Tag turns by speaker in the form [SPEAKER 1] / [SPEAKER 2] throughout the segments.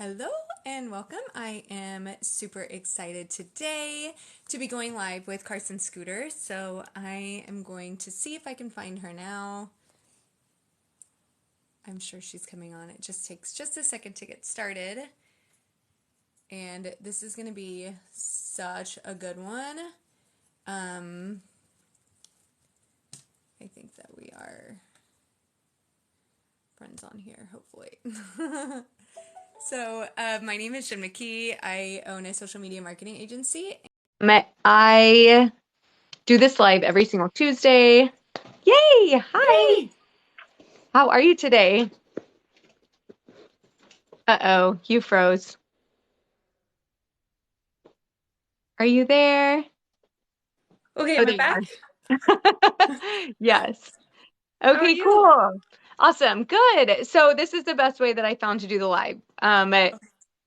[SPEAKER 1] Hello and welcome. I am super excited today to be going live with Karsyn Skuter. So I am going to see if I can find her now. I'm sure she's coming on. It just takes just a second to get started. And this is going to be such a good one. I think that we are friends on here, hopefully. So, my name is Jen McKee. I own a social media marketing agency.
[SPEAKER 2] I do this live every single Tuesday. Yay! Hi!
[SPEAKER 1] Yay!
[SPEAKER 2] How are you today? Uh-oh, you froze. Are you there?
[SPEAKER 1] Okay,
[SPEAKER 2] Oh,
[SPEAKER 1] am
[SPEAKER 2] there
[SPEAKER 1] I
[SPEAKER 2] you
[SPEAKER 1] back?
[SPEAKER 2] are. Yes.
[SPEAKER 1] How are
[SPEAKER 2] Okay,
[SPEAKER 1] you?
[SPEAKER 2] cool. Awesome. Good. So this is the best way that I found to do the live.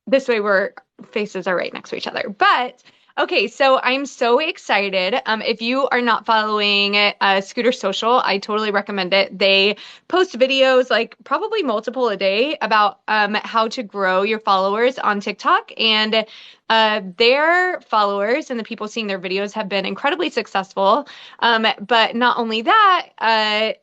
[SPEAKER 2] This way we're faces are right next to each other. But okay, so I'm so excited. If you are not following Scooter Social, I totally recommend it. They post videos like probably multiple a day about how to grow your followers on TikTok. And their followers and the people seeing their videos have been incredibly successful. But not only that,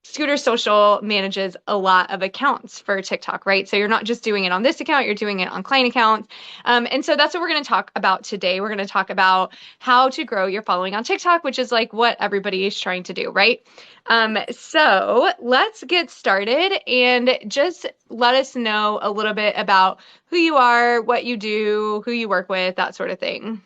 [SPEAKER 2] Scooter Social manages a lot of accounts for TikTok, right? So you're not just doing it on this account, you're doing it on client accounts. And so that's what we're going to talk about today. We're going to talk about how to grow your following on TikTok, which is like what everybody is trying to do, right? So let's get started and just let us know a little bit about who you are, what you do, who you work with, that sort of thing.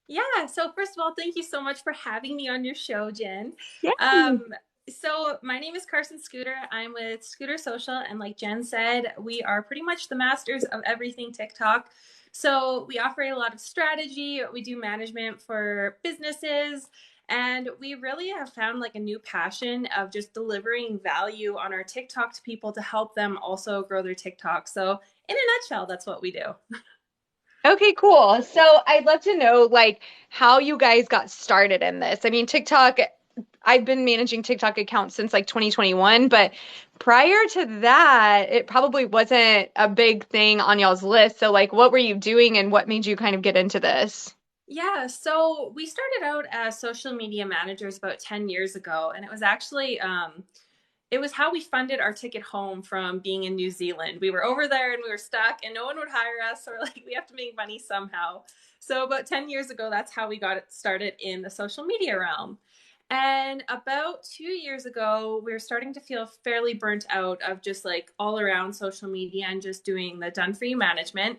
[SPEAKER 3] Yeah, so first of all, thank you so much for having me on your show, Jen.
[SPEAKER 2] Yay.
[SPEAKER 3] Um, so my name is Karsyn Skuter. I'm with Scooter Social, and like Jen said, we are pretty much the masters of everything TikTok. So we offer a lot of strategy, we do management for businesses, and we really have found like a new passion of just delivering value on our TikTok to people to help them also grow their TikTok. So in a nutshell, that's what we do.
[SPEAKER 2] Okay, cool. So I'd love to know like how you guys got started in this. I mean, TikTok, I've been managing TikTok accounts since like 2021, but prior to that, it probably wasn't a big thing on y'all's list. So like what were you doing and what made you kind of get into this?
[SPEAKER 3] Yeah, so we started out as social media managers about 10 years ago, and it was actually it was how we funded our ticket home from being in New Zealand. We were over there and we were stuck and no one would hire us, so we're like we have to make money somehow. So about 10 years ago, that's how we got it started in the social media realm. And about 2 years ago, we were starting to feel fairly burnt out of just like all around social media and just doing the done for you management.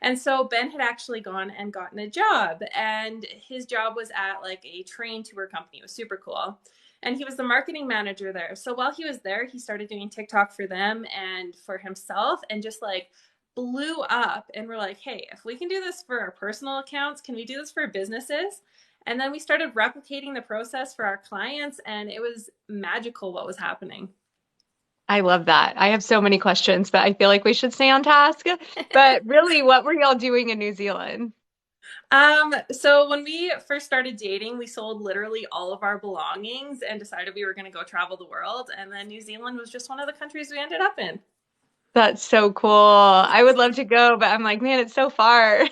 [SPEAKER 3] And so Ben had actually gone and gotten a job, and his job was at like a train tour company. It was super cool. And he was the marketing manager there. So while he was there, he started doing TikTok for them and for himself and just like blew up. And we're like, hey, if we can do this for our personal accounts, can we do this for businesses? And then we started replicating the process for our clients, and it was magical what was happening.
[SPEAKER 2] I love that. I have so many questions, but I feel like we should stay on task. But really, what were y'all doing in New Zealand?
[SPEAKER 3] So when we first started dating, we sold literally all of our belongings and decided we were going to go travel the world. And then New Zealand was just one of the countries we ended up in.
[SPEAKER 2] That's so cool. I would love to go, but I'm like, man, it's so far.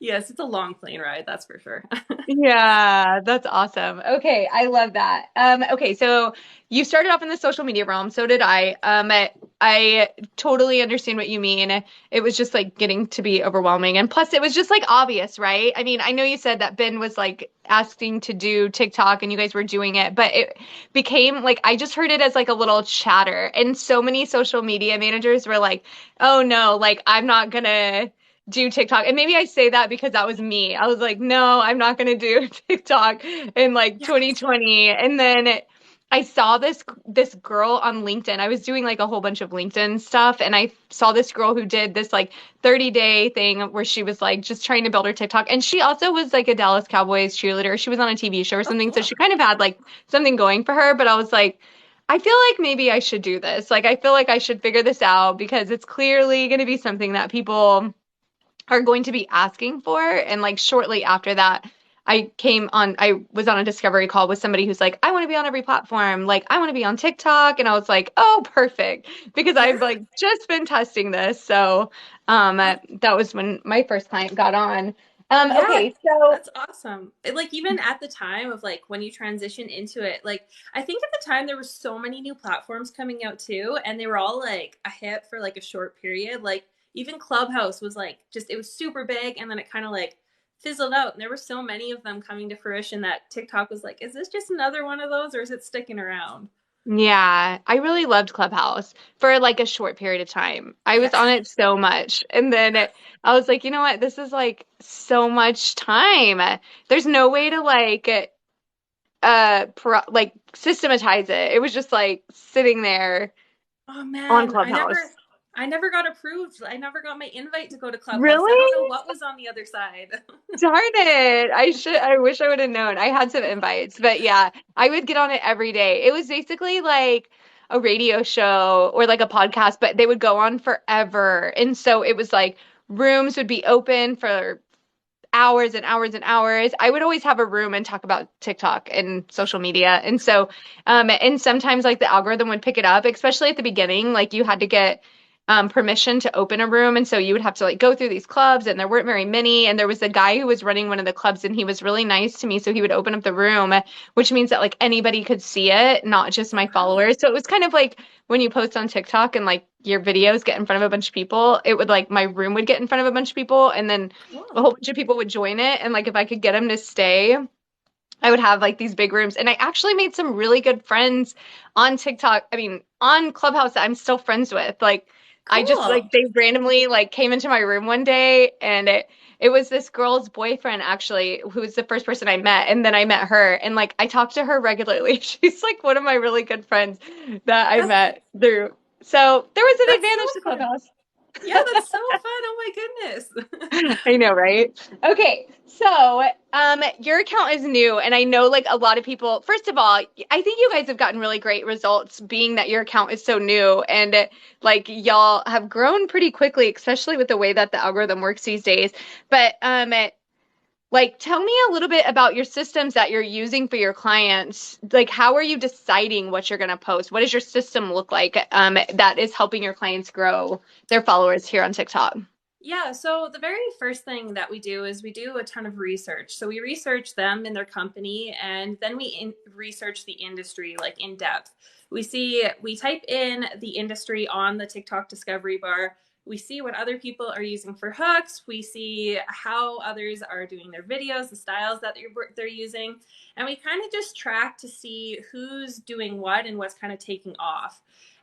[SPEAKER 3] Yes, it's a long plane ride, that's for sure.
[SPEAKER 2] Yeah, that's awesome. Okay, I love that. Okay, so you started off in the social media realm, so did I. I totally understand what you mean. It was just like getting to be overwhelming. And plus it was just like obvious, right? I mean, I know you said that Ben was like asking to do TikTok and you guys were doing it, but it became like I just heard it as like a little chatter. And so many social media managers were like, "Oh no, like I'm not gonna do TikTok." And maybe I say that because that was me. I was like, no, I'm not going to do TikTok in like
[SPEAKER 3] Yeah.
[SPEAKER 2] 2020. And then I saw this girl on LinkedIn. I was doing like a whole bunch of LinkedIn stuff and I saw this girl who did this like 30-day thing where she was like just trying to build her TikTok. And she also was like a Dallas Cowboys cheerleader. She was on a TV show or
[SPEAKER 3] Oh,
[SPEAKER 2] something. So
[SPEAKER 3] cool.
[SPEAKER 2] she kind of had like something going for her, but I was like, I feel like maybe I should do this. Like I feel like I should figure this out because it's clearly going to be something that people are going to be asking for. And like shortly after that, I was on a discovery call with somebody who's like, I want to be on every platform. Like, I want to be on TikTok. And I was like, oh, perfect. Because
[SPEAKER 3] Yeah.
[SPEAKER 2] I've like just been testing this. So that was when my first client got on.
[SPEAKER 3] Yeah,
[SPEAKER 2] Okay, so
[SPEAKER 3] that's awesome. Like even at the time of like when you transition into it, like I think at the time there were so many new platforms coming out too, and they were all like a hit for like a short period. Like even Clubhouse was like just it was super big, and then it kind of like fizzled out. And there were so many of them coming to fruition that TikTok was like, is this just another one of those, or is it sticking around?
[SPEAKER 2] yeah, I really loved Clubhouse for like a short period of time. I
[SPEAKER 3] Yeah.
[SPEAKER 2] was on it so much. And then I was like, you know what? This is like so much time. There's no way to like systematize it. It was just like sitting there
[SPEAKER 3] Oh
[SPEAKER 2] on
[SPEAKER 3] man,
[SPEAKER 2] Clubhouse.
[SPEAKER 3] I never got approved. I never got my invite to go to Clubhouse. I don't know
[SPEAKER 2] Really?
[SPEAKER 3] what was on the other side.
[SPEAKER 2] Darn it. I wish I would have known. I had some invites, but yeah, I would get on it every day. It was basically like a radio show or like a podcast, but they would go on forever. And so it was like rooms would be open for hours and hours and hours. I would always have a room and talk about TikTok and social media. And so, and sometimes like the algorithm would pick it up, especially at the beginning, like you had to get permission to open a room. And so you would have to like go through these clubs and there weren't very many. And there was a guy who was running one of the clubs and he was really nice to me. So he would open up the room, which means that like anybody could see it, not just
[SPEAKER 3] Oh
[SPEAKER 2] my
[SPEAKER 3] wow.
[SPEAKER 2] followers. So it was kind of like when you post on TikTok and like your videos get in front of a bunch of people, it would like my room would get in front of a bunch of people and then a
[SPEAKER 3] Cool.
[SPEAKER 2] whole bunch of people would join it. And like if I could get them to stay, I would have like these big rooms. And I actually made some really good friends on TikTok. I mean, on Clubhouse that I'm still friends with. Like I just like
[SPEAKER 3] Cool.
[SPEAKER 2] they randomly like came into my room one day and it was this girl's boyfriend actually who was the first person I met and then I met her and like I talked to her regularly. She's like one of my really good friends that I
[SPEAKER 3] That's
[SPEAKER 2] met through. So there was an
[SPEAKER 3] that's so
[SPEAKER 2] advantage to
[SPEAKER 3] fun.
[SPEAKER 2] Clubhouse.
[SPEAKER 3] Yeah, that's so fun. Oh my goodness.
[SPEAKER 2] I know, right? Okay, so your account is new, and I know like a lot of people. First of all, I think you guys have gotten really great results, being that your account is so new, and like y'all have grown pretty quickly, especially with the way that the algorithm works these days. But like, tell me a little bit about your systems that you're using for your clients. Like, how are you deciding what you're going to post? What does your system look like that is helping your clients grow their followers here on TikTok?
[SPEAKER 3] Yeah, so the very first thing that we do is we do a ton of research. So we research them and their company, and then research the industry like in depth. We type in the industry on the TikTok discovery bar. We see what other people are using for hooks. We see how others are doing their videos, the styles that they're using. And we kind of just track to see who's doing what and what's kind of taking off.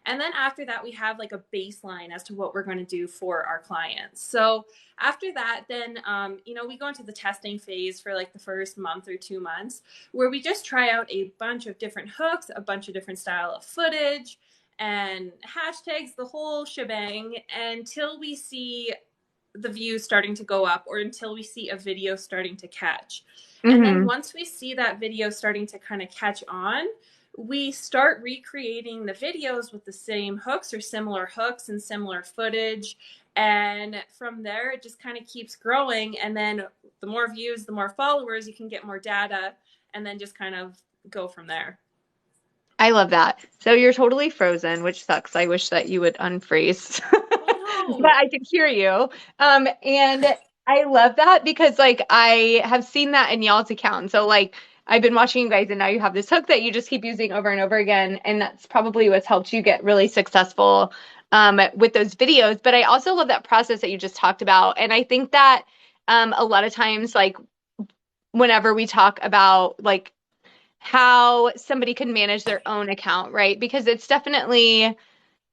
[SPEAKER 3] And then after that, we have like a baseline as to what we're going to do for our clients. So after that, then, we go into the testing phase for like the first month or 2 months where we just try out a bunch of different hooks, a bunch of different style of footage and hashtags, the whole shebang until we see the views starting to go up or until we see a video starting to catch. And then
[SPEAKER 2] Mm-hmm.
[SPEAKER 3] once we see that video starting to kind of catch on, we start recreating the videos with the same hooks or similar hooks and similar footage. And from there, it just kind of keeps growing. And then the more views, the more followers, you can get more data and then just kind of go from there.
[SPEAKER 2] I love that. So you're totally frozen, which sucks. I wish that you would unfreeze,
[SPEAKER 3] Oh
[SPEAKER 2] but
[SPEAKER 3] no.
[SPEAKER 2] I can hear you. And I love that because like I have seen that in y'all's account. So like I've been watching you guys and now you have this hook that you just keep using over and over again. And that's probably what's helped you get really successful with those videos. But I also love that process that you just talked about. And I think that a lot of times, like whenever we talk about like how somebody can manage their own account, right? Because it's definitely,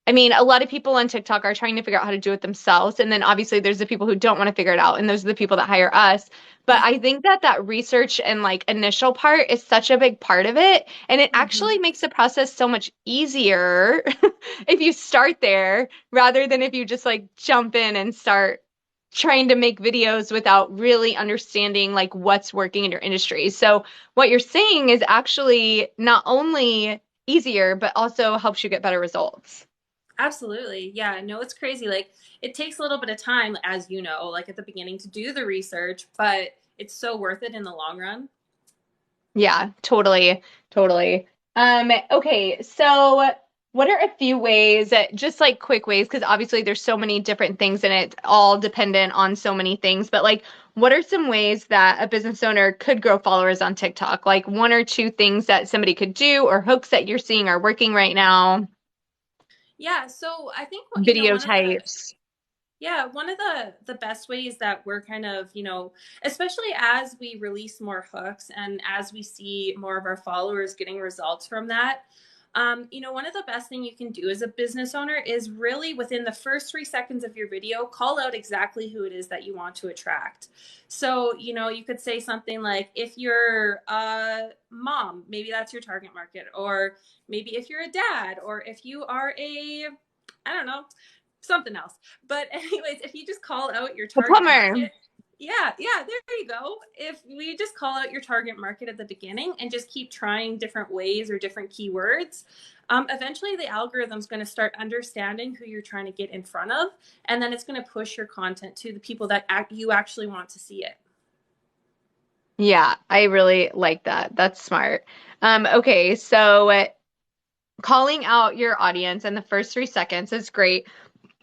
[SPEAKER 2] I mean, a lot of people on TikTok are trying to figure out how to do it themselves. And then obviously there's the people who don't want to figure it out. And those are the people that hire us. But I think that that research and like initial part is such a big part of it. And it
[SPEAKER 3] Mm-hmm.
[SPEAKER 2] actually makes the process so much easier if you start there rather than if you just like jump in and start trying to make videos without really understanding like what's working in your industry. So what you're saying is actually not only easier, but also helps you get better results.
[SPEAKER 3] Absolutely. Yeah, no, it's crazy. Like it takes a little bit of time, as you know, like at the beginning to do the research, but it's so worth it in the long run.
[SPEAKER 2] Yeah, totally, totally. Okay, so what are a few ways that just like quick ways, because obviously there's so many different things and it's all dependent on so many things, but like what are some ways that a business owner could grow followers on TikTok? Like one or two things that somebody could do or hooks that you're seeing are working right now,
[SPEAKER 3] Yeah, so I think
[SPEAKER 2] video
[SPEAKER 3] one of the
[SPEAKER 2] types.
[SPEAKER 3] yeah, one of the best ways that we're kind of, especially as we release more hooks and as we see more of our followers getting results from that, one of the best thing you can do as a business owner is really within the first 3 seconds of your video, call out exactly who it is that you want to attract. So, you could say something like, if you're a mom, maybe that's your target market, or maybe if you're a dad, or if you are I don't know, something else. But anyways, if you just call out your
[SPEAKER 2] A
[SPEAKER 3] target
[SPEAKER 2] plumber.
[SPEAKER 3] market, yeah, there you go. If we just call out your target market at the beginning and just keep trying different ways or different keywords, eventually the algorithm's going to start understanding who you're trying to get in front of, and then it's going to push your content to the people that you actually want to see it.
[SPEAKER 2] Yeah, I really like that. That's smart. Okay, so calling out your audience in the first 3 seconds is great.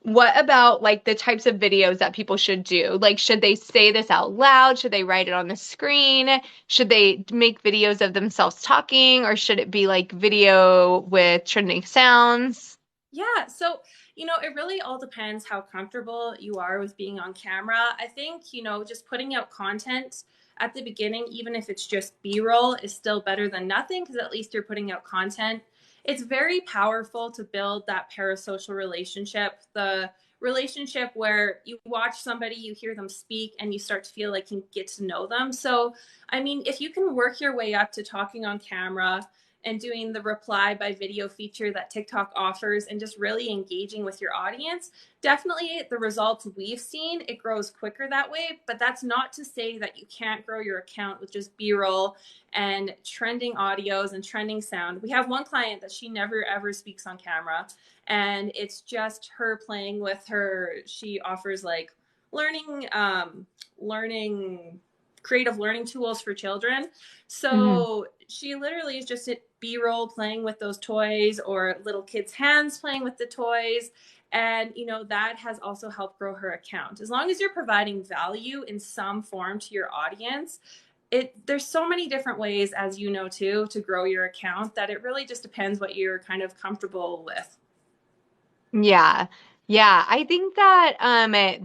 [SPEAKER 2] What about like the types of videos that people should do? Like, should they say this out loud? Should they write it on the screen? Should they make videos of themselves talking? Or should it be like video with trending sounds?
[SPEAKER 3] Yeah, so it really all depends how comfortable you are with being on camera. I think, just putting out content at the beginning, even if it's just B-roll, is still better than nothing because at least you're putting out content. It's very powerful to build that parasocial relationship, the relationship where you watch somebody, you hear them speak, and you start to feel like you get to know them. So, I mean, if you can work your way up to talking on camera, and doing the reply by video feature that TikTok offers and just really engaging with your audience, definitely the results we've seen, it grows quicker that way. But that's not to say that you can't grow your account with just B-roll and trending audios and trending sound. We have one client that she never ever speaks on camera, and it's just her playing with she offers like learning, learning creative learning tools for children.
[SPEAKER 2] Mhm.
[SPEAKER 3] So she literally is just at B-roll playing with those toys or little kids' hands playing with the toys. And, that has also helped grow her account. As long as you're providing value in some form to your audience, there's so many different ways, as you know, too, to grow your account that it really just depends what you're kind of comfortable with.
[SPEAKER 2] Yeah. Yeah, I think that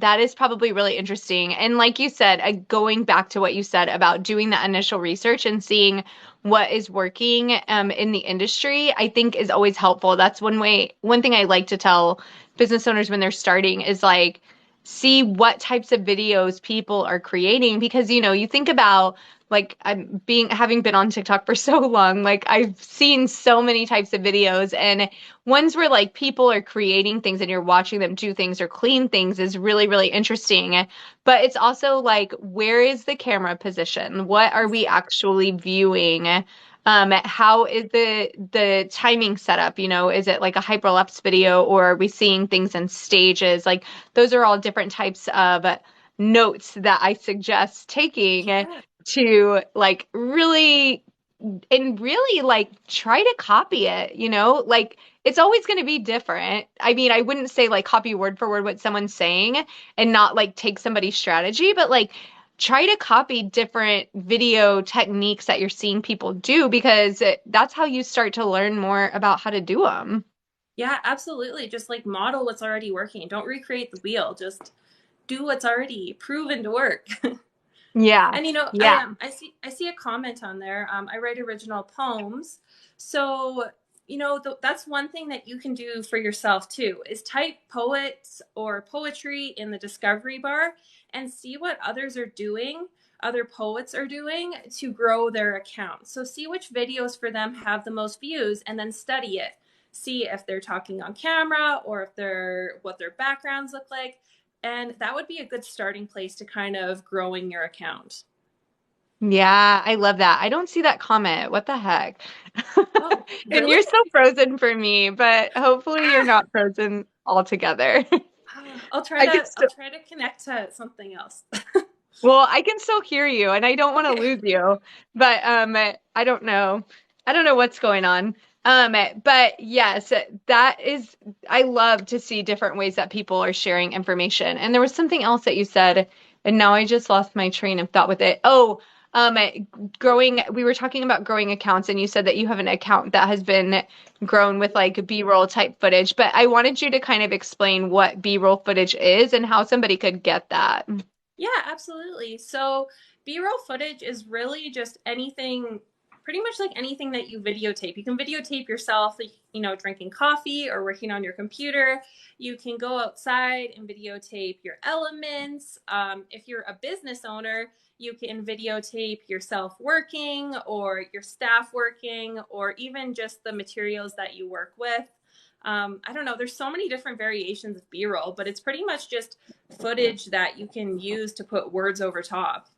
[SPEAKER 2] that is probably really interesting. And like you said, going back to what you said about doing the initial research and seeing what is working in the industry, I think is always helpful. That's one thing I like to tell business owners when they're starting is like see what types of videos people are creating because you think about like having been on TikTok for so long, like I've seen so many types of videos and ones where like people are creating things and you're watching them do things or clean things is really, really interesting. But it's also like, where is the camera position? What are we actually viewing? How is the timing set up? Is it like a hyperlapse video or are we seeing things in stages? Like those are all different types of notes that I suggest taking
[SPEAKER 3] Yeah.
[SPEAKER 2] to like really like try to copy it, like it's always going to be different. I mean, I wouldn't say like copy word for word what someone's saying and not like take somebody's strategy, but like try to copy different video techniques that you're seeing people do because that's how you start to learn more about how to do them.
[SPEAKER 3] Yeah, absolutely. Just like model what's already working. Don't recreate the wheel. Just do what's already proven to work.
[SPEAKER 2] Yeah.
[SPEAKER 3] And
[SPEAKER 2] Yeah.
[SPEAKER 3] I see a comment on there. I write original poems, so that's one thing that you can do for yourself too. Is type poets or poetry in the discovery bar and see what others are doing. Other poets are doing to grow their account. So see which videos for them have the most views, and then study it. See if they're talking on camera or if they're what their backgrounds look like, and that would be a good starting place to kind of growing your account.
[SPEAKER 2] Yeah, I love that. I don't see that comment. What the heck?
[SPEAKER 3] Oh,
[SPEAKER 2] And
[SPEAKER 3] really?
[SPEAKER 2] you're still frozen for me, but hopefully you're
[SPEAKER 3] Ah,
[SPEAKER 2] not frozen altogether. I can
[SPEAKER 3] I'll
[SPEAKER 2] still
[SPEAKER 3] try to connect to something else.
[SPEAKER 2] Well, I can still hear you and I don't want to
[SPEAKER 3] Okay.
[SPEAKER 2] lose you, but I don't know. I don't know what's going on. But yes, that is I love to see different ways that people are sharing information. And there was something else that you said, and now I just lost my train of thought with it. Oh, um growing we were talking about growing accounts and you said that you have an account that has been grown with like B-roll type footage, but I wanted you to kind of explain what B-roll footage is and how somebody could get that.
[SPEAKER 3] Yeah, absolutely. So B-roll footage is really just anything, pretty much like anything that you videotape. You can videotape yourself, like, drinking coffee or working on your computer. You can go outside and videotape your elements. If you're a business owner, you can videotape yourself working or your staff working or even just the materials that you work with. I don't know. There's so many different variations of B-roll, but it's pretty much just footage that you can use to put words over top.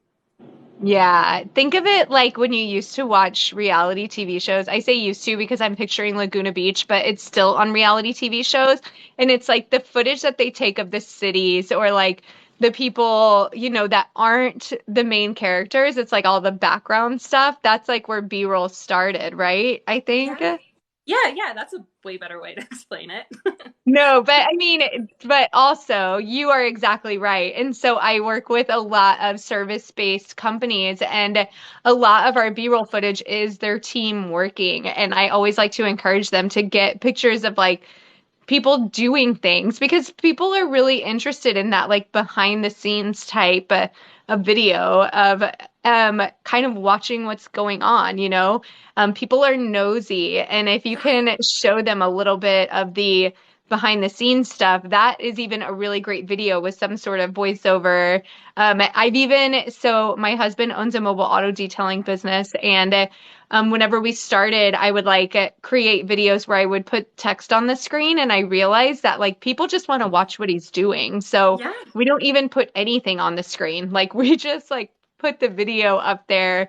[SPEAKER 2] Yeah, think of it like when you used to watch reality TV shows. I say used to because I'm picturing Laguna Beach, but it's still on reality TV shows. And it's like the footage that they take of the cities or like the people, that aren't the main characters. It's like all the background stuff. That's like where B-roll started, right? I think.
[SPEAKER 3] Yeah. Yeah, that's a way better way to explain it.
[SPEAKER 2] No, but I mean, but also you are exactly right. And so I work with a lot of service-based companies, and a lot of our B-roll footage is their team working. And I always like to encourage them to get pictures of like people doing things because people are really interested in that like behind the scenes type of video of kind of watching what's going on, people are nosy, and if you
[SPEAKER 3] Yeah.
[SPEAKER 2] can show them a little bit of the behind the scenes stuff, that is even a really great video with some sort of voiceover. So my husband owns a mobile auto detailing business, and whenever we started, I would like create videos where I would put text on the screen, and I realized that like people just want to watch what he's doing. So
[SPEAKER 3] Yeah.
[SPEAKER 2] we don't even put anything on the screen. Like we just like put the video up there,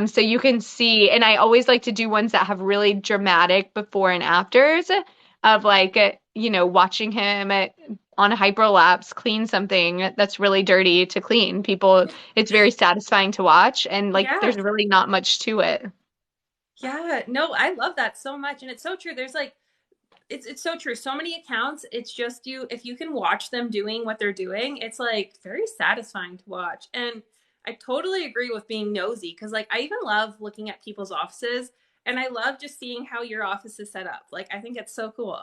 [SPEAKER 2] so you can see. And I always like to do ones that have really dramatic before and afters of like, watching him on a hyperlapse clean something that's really dirty to clean. People, it's very satisfying to watch, and like
[SPEAKER 3] Yeah.
[SPEAKER 2] there's really not much to it.
[SPEAKER 3] Yeah. No, I love that so much. And it's so true. There's like it's so true. So many accounts, it's just you if you can watch them doing what they're doing, it's like very satisfying to watch. And I totally agree with being nosy because like I even love looking at people's offices and I love just seeing how your office is set up. Like I think it's so cool.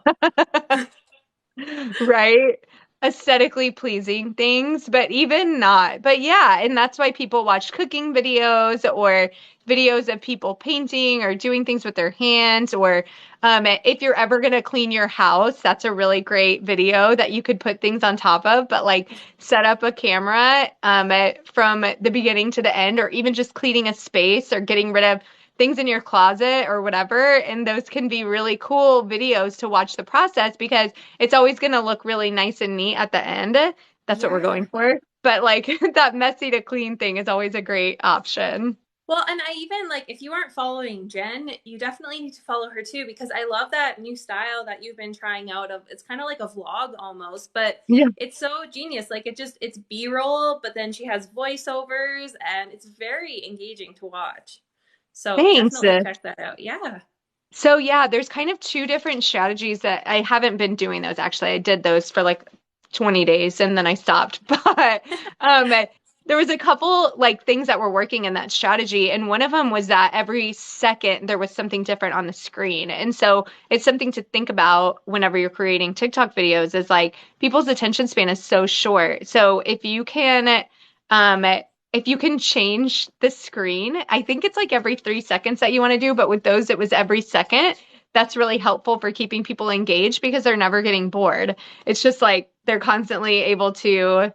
[SPEAKER 2] Right? Aesthetically pleasing things, but even not. But yeah, and that's why people watch cooking videos or videos of people painting or doing things with their hands. Or if you're ever going to clean your house, that's a really great video that you could put things on top of, but like set up a camera from the beginning to the end, or even just cleaning a space or getting rid of things in your closet or whatever. And those can be really cool videos to watch the process because it's always going to look really nice and neat at the end. That's what we're
[SPEAKER 3] Yeah.
[SPEAKER 2] going for. But like that messy to clean thing is always a great option.
[SPEAKER 3] Well, and I even like if you aren't following Jen, you definitely need to follow her too because I love that new style that you've been trying out of it's kind of like a vlog almost, but
[SPEAKER 2] Yeah.
[SPEAKER 3] it's so genius. Like it's B-roll, but then she has voiceovers and it's very engaging to watch. So
[SPEAKER 2] Thanks.
[SPEAKER 3] definitely check that out. Yeah.
[SPEAKER 2] So yeah, there's kind of two different strategies that I haven't been doing those actually. I did those for like 20 days and then I stopped. But um there was a couple like things that were working in that strategy, and one of them was that every second there was something different on the screen. And so it's something to think about whenever you're creating TikTok videos is like people's attention span is so short. So um if you can change the screen, I think it's like every 3 seconds that you want to do, but with those, it was every second. That's really helpful for keeping people engaged because they're never getting bored. It's just like they're constantly able to,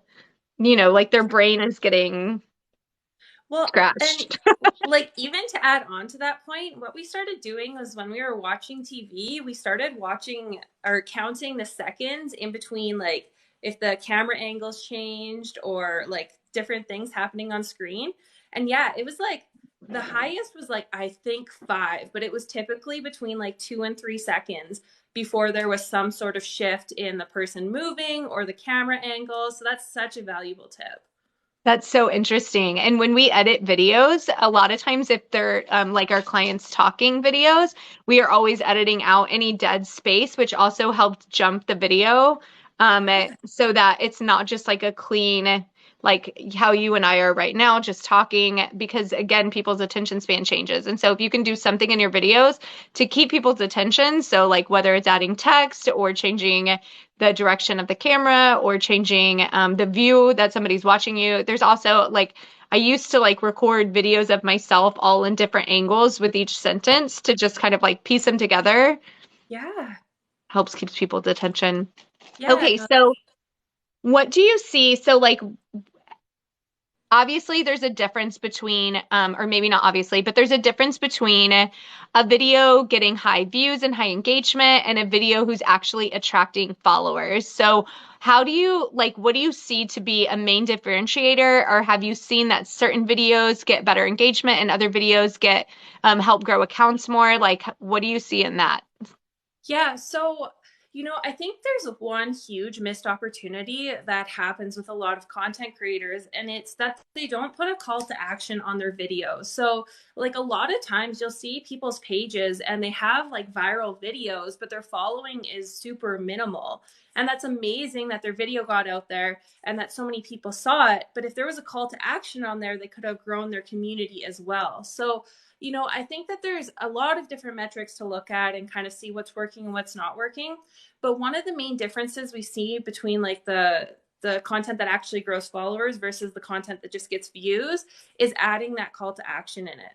[SPEAKER 2] like their brain is getting
[SPEAKER 3] Well, and
[SPEAKER 2] scratched.
[SPEAKER 3] like even to add on to that point, what we started doing was when we were watching TV, we started watching or counting the seconds in between, like if the camera angles changed or like different things happening on screen. And yeah, it was like the highest was like I think 5, but it was typically between like 2 and 3 seconds before there was some sort of shift in the person moving or the camera angle. So that's such a valuable tip.
[SPEAKER 2] That's so interesting. And when we edit videos, a lot of times if they're like our clients talking videos, we are always editing out any dead space, which also helps jump the video so that it's not just like a clean, like how you and I are right now, just talking, because again, people's attention span changes. And so if you can do something in your videos to keep people's attention, so like whether it's adding text or changing the direction of the camera or changing the view that somebody's watching you. There's also like I used to like record videos of myself all in different angles with each sentence to just kind of like piece them together.
[SPEAKER 3] Yeah.
[SPEAKER 2] Helps keeps people's attention.
[SPEAKER 3] Yeah.
[SPEAKER 2] Okay,
[SPEAKER 3] No,
[SPEAKER 2] so what do you see? So like obviously there's a difference between or maybe not obviously, but there's a difference between a video getting high views and high engagement and a video who's actually attracting followers. So how do you like what do you see to be a main differentiator, or have you seen that certain videos get better engagement and other videos get help grow accounts more? Like what do you see in that?
[SPEAKER 3] yeah. So, I think there's one huge missed opportunity that happens with a lot of content creators, and it's that they don't put a call to action on their videos. So, like a lot of times you'll see people's pages and they have like viral videos, but their following is super minimal. And that's amazing that their video got out there and that so many people saw it. But if there was a call to action on there, they could have grown their community as well. So, I think that there's a lot of different metrics to look at and kind of see what's working and what's not working. But one of the main differences we see between like the content that actually grows followers versus the content that just gets views is adding that call to action in it.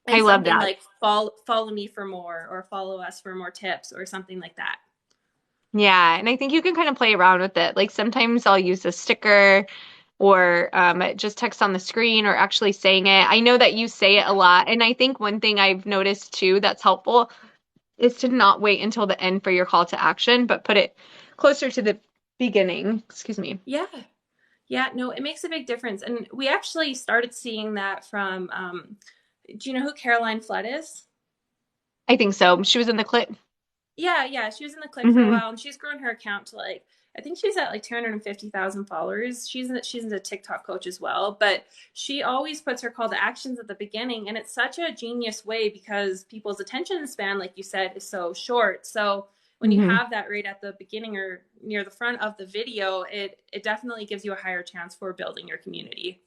[SPEAKER 2] I
[SPEAKER 3] And
[SPEAKER 2] love
[SPEAKER 3] something
[SPEAKER 2] that.
[SPEAKER 3] like follow me for more or follow us for more tips or something like that.
[SPEAKER 2] Yeah, and I think you can kind of play around with it. Like sometimes I'll use a sticker or just text on the screen or actually saying it. I know that you say it a lot. And I think one thing I've noticed too that's helpful is to not wait until the end for your call to action, but put it closer to the beginning. Excuse me.
[SPEAKER 3] Yeah. Yeah, no, it makes a big difference. And we actually started seeing that from do you know who Caroline Flood is?
[SPEAKER 2] I think so. She was in the clip.
[SPEAKER 3] Yeah, yeah, she was in the click for a
[SPEAKER 2] Hmm.
[SPEAKER 3] while, and she's grown her account to like I think she's at like 250,000 followers. She's a TikTok coach as well, but she always puts her call to actions at the beginning, and it's such a genius way because people's attention span, like you said, is so short. So when you
[SPEAKER 2] Hmm.
[SPEAKER 3] have that right at the beginning or near the front of the video, it definitely gives you a higher chance for building your community.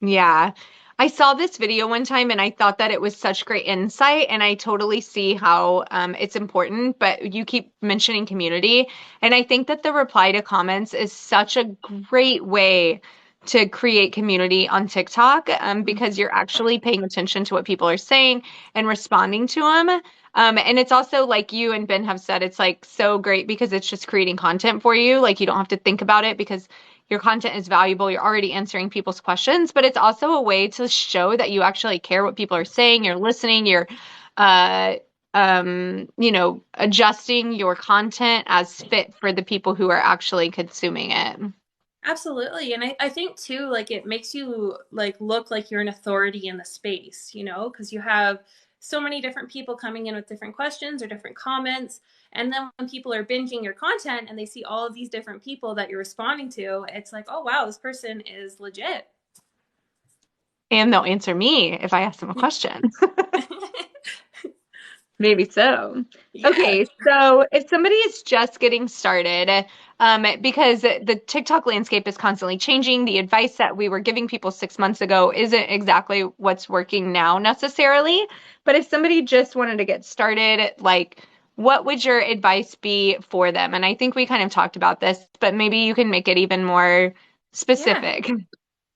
[SPEAKER 2] Yeah. I saw this video one time and I thought that it was such great insight, and I totally see how it's important, but you keep mentioning community. And I think that the reply to comments is such a great way to create community on TikTok because you're actually paying attention to what people are saying and responding to them. And it's also like you and Ben have said, it's like so great because it's just creating content for you. Like you don't have to think about it because your content is valuable. You're already answering people's questions, but it's also a way to show that you actually care what people are saying. You're listening. You're, uh, adjusting your content as fit for the people who are actually consuming it.
[SPEAKER 3] Absolutely. And I think too, like it makes you like look like you're an authority in the space, because you have so many different people coming in with different questions or different comments. And then when people are binging your content and they see all of these different people that you're responding to, it's like, oh wow, this person is legit.
[SPEAKER 2] And they'll answer me if I ask them a question. Maybe so.
[SPEAKER 3] Yeah.
[SPEAKER 2] Okay, so if somebody is just getting started, because the TikTok landscape is constantly changing, the advice that we were giving people 6 months ago isn't exactly what's working now necessarily. But if somebody just wanted to get started, like, what would your advice be for them? And I think we kind of talked about this, but maybe you can make it even more
[SPEAKER 3] Yeah.
[SPEAKER 2] specific.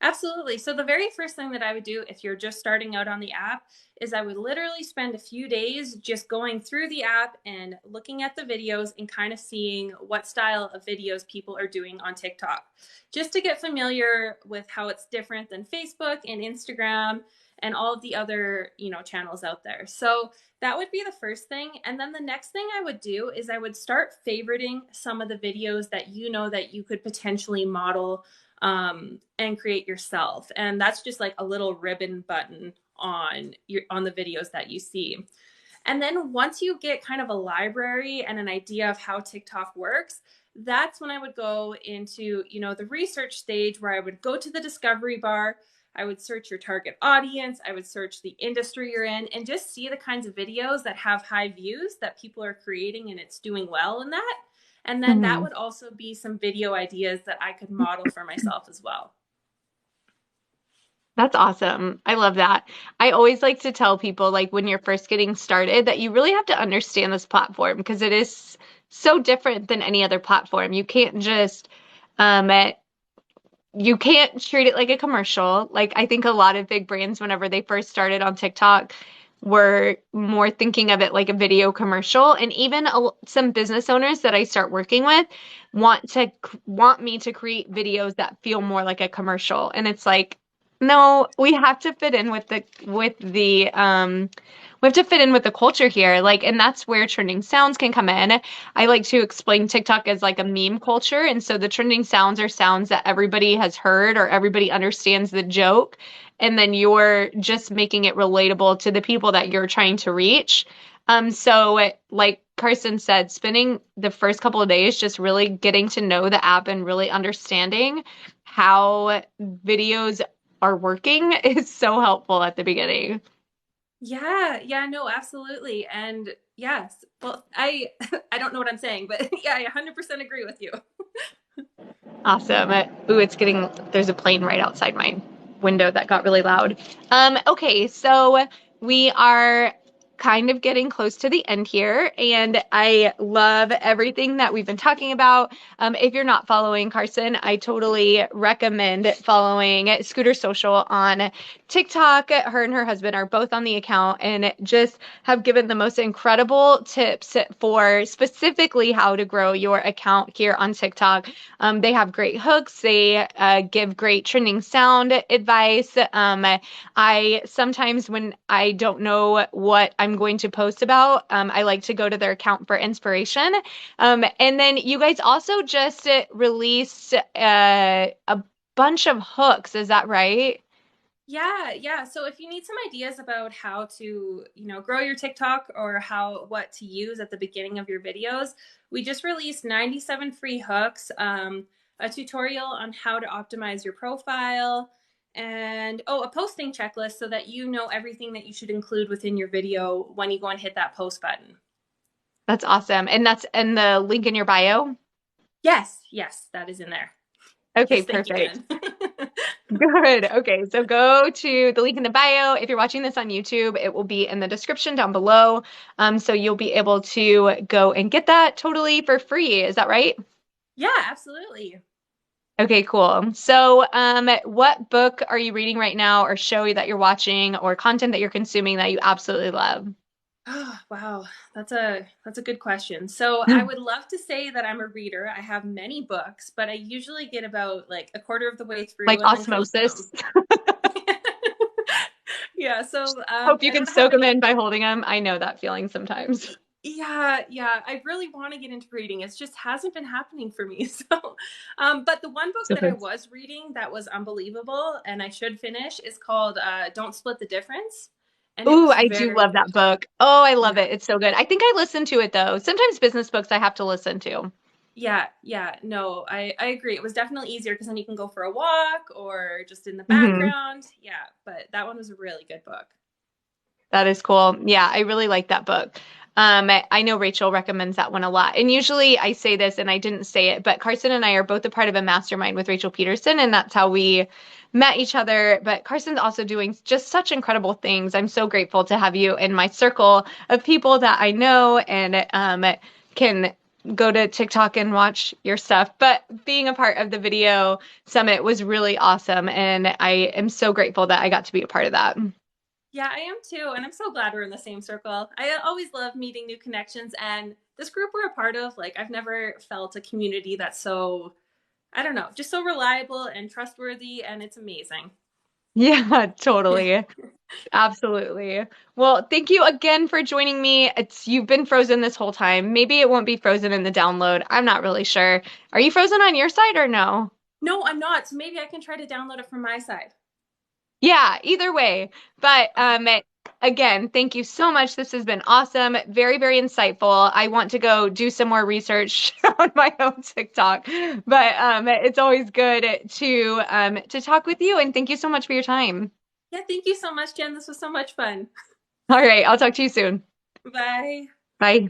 [SPEAKER 3] Absolutely. So the very first thing that I would do if you're just starting out on the app is I would literally spend a few days just going through the app and looking at the videos and kind of seeing what style of videos people are doing on TikTok, just to get familiar with how it's different than Facebook and Instagram and all of the other, channels out there. So that would be the first thing. And then the next thing I would do is I would start favoriting some of the videos that that you could potentially model and create yourself. And that's just like a little ribbon button on the videos that you see. And then once you get kind of a library and an idea of how TikTok works, that's when I would go into, the research stage where I would go to the discovery bar. I would search your target audience. I would search the industry you're in and just see the kinds of videos that have high views that people are creating and it's doing well in that. And then that
[SPEAKER 2] Mhm.
[SPEAKER 3] would also be some video ideas that I could model for myself as well.
[SPEAKER 2] That's awesome. I love that. I always like to tell people, like, when you're first getting started, that you really have to understand this platform because it is so different than any other platform. You can't just, um, you can't treat it like a commercial. Like, I think a lot of big brands, whenever they first started on TikTok, were more thinking of it like a video commercial. And even some business owners that I start working with want me to create videos that feel more like a commercial. And it's like, no, we have to fit in with the culture here. Like, and that's where trending sounds can come in. I like to explain TikTok as like a meme culture. And so the trending sounds are sounds that everybody has heard or everybody understands the joke. And then you're just making it relatable to the people that you're trying to reach. So like Karsyn said, spending the first couple of days just really getting to know the app and really understanding how videos are working is so helpful at the beginning.
[SPEAKER 3] Yeah, no, absolutely. And yes, well, I I don't know what I'm saying, but yeah, I 100% agree with you.
[SPEAKER 2] Awesome. Ooh, there's a plane right outside my window that got really loud. Okay, so we are kind of getting close to the end here, and I love everything that we've been talking about. If you're not following Karsyn, I totally recommend following Scooter Social on TikTok. Her and her husband are both on the account and just have given the most incredible tips for specifically how to grow your account here on TikTok. They have great hooks. They give great trending sound advice. I sometimes, when I don't know what I'm going to post about, I like to go to their account for inspiration. And then you guys also just released a bunch of hooks. Is that right?
[SPEAKER 3] Yeah. So if you need some ideas about how to, grow your TikTok or what to use at the beginning of your videos, we just released 97 free hooks, a tutorial on how to optimize your profile, and a posting checklist so that you know everything that you should include within your video when you go and hit that post button.
[SPEAKER 2] That's awesome. And that's in the link in your bio?
[SPEAKER 3] Yes, that is in there.
[SPEAKER 2] Okay,
[SPEAKER 3] Yes, thank you,
[SPEAKER 2] perfect.
[SPEAKER 3] Jen.
[SPEAKER 2] Good. Okay, so go to the link in the bio. If you're watching this on YouTube, it will be in the description down below. So you'll be able to go and get that totally for free. Is that right?
[SPEAKER 3] Yeah, absolutely.
[SPEAKER 2] Okay, cool. So, what book are you reading right now, or show that you're watching, or content that you're consuming that you absolutely love?
[SPEAKER 3] Oh, wow. That's a good question. So I would love to say that I'm a reader. I have many books, but I usually get about like a quarter of the way through
[SPEAKER 2] Like
[SPEAKER 3] and then close them.
[SPEAKER 2] osmosis.
[SPEAKER 3] Yeah, so
[SPEAKER 2] Hope you
[SPEAKER 3] I
[SPEAKER 2] can
[SPEAKER 3] don't have
[SPEAKER 2] soak them
[SPEAKER 3] any.
[SPEAKER 2] in by holding them. I know that feeling sometimes.
[SPEAKER 3] Yeah. I really want to get into reading. It just hasn't been happening for me. So, but the one book that I
[SPEAKER 2] Super.
[SPEAKER 3] was reading that was unbelievable and I should finish is called Don't Split the Difference. And it
[SPEAKER 2] Ooh,
[SPEAKER 3] was
[SPEAKER 2] I do
[SPEAKER 3] very
[SPEAKER 2] love that
[SPEAKER 3] good.
[SPEAKER 2] book. Oh, I love
[SPEAKER 3] Yeah.
[SPEAKER 2] it. It's so good. I think I listen to it though. Sometimes business books I have to listen to.
[SPEAKER 3] Yeah. No, I agree. It was definitely easier because then you can go for a walk or just in the
[SPEAKER 2] Hmm.
[SPEAKER 3] background. Yeah, but that one was a really good book.
[SPEAKER 2] That is cool. Yeah, I really like that book. I know Rachel recommends that one a lot. And usually I say this and I didn't say it, but Karsyn and I are both a part of a mastermind with Rachel Peterson, and that's how we met each other. But Karsyn's also doing just such incredible things. I'm so grateful to have you in my circle of people that I know and can go to TikTok and watch your stuff. But being a part of the video summit was really awesome. And I am so grateful that I got to be a part of that.
[SPEAKER 3] Yeah, I am too. And I'm so glad we're in the same circle. I always love meeting new connections. And this group we're a part of, like, I've never felt a community that's so, I don't know, just so reliable and trustworthy. And it's amazing.
[SPEAKER 2] Yeah, totally. Absolutely. Well, thank you again for joining me. You've been frozen this whole time. Maybe it won't be frozen in the download. I'm not really sure. Are you frozen on your side or no?
[SPEAKER 3] No, I'm not. So maybe I can try to download it from my side.
[SPEAKER 2] Yeah, either way. But
[SPEAKER 3] Okay.
[SPEAKER 2] again, thank you so much. This has been awesome. Very, very insightful. I want to go do some more research on my own TikTok, but it's always good to talk with you. And thank you so much for your time.
[SPEAKER 3] Yeah, thank you so much, Jen. This was so much fun.
[SPEAKER 2] All right, I'll talk to you soon.
[SPEAKER 3] Bye.
[SPEAKER 2] Bye.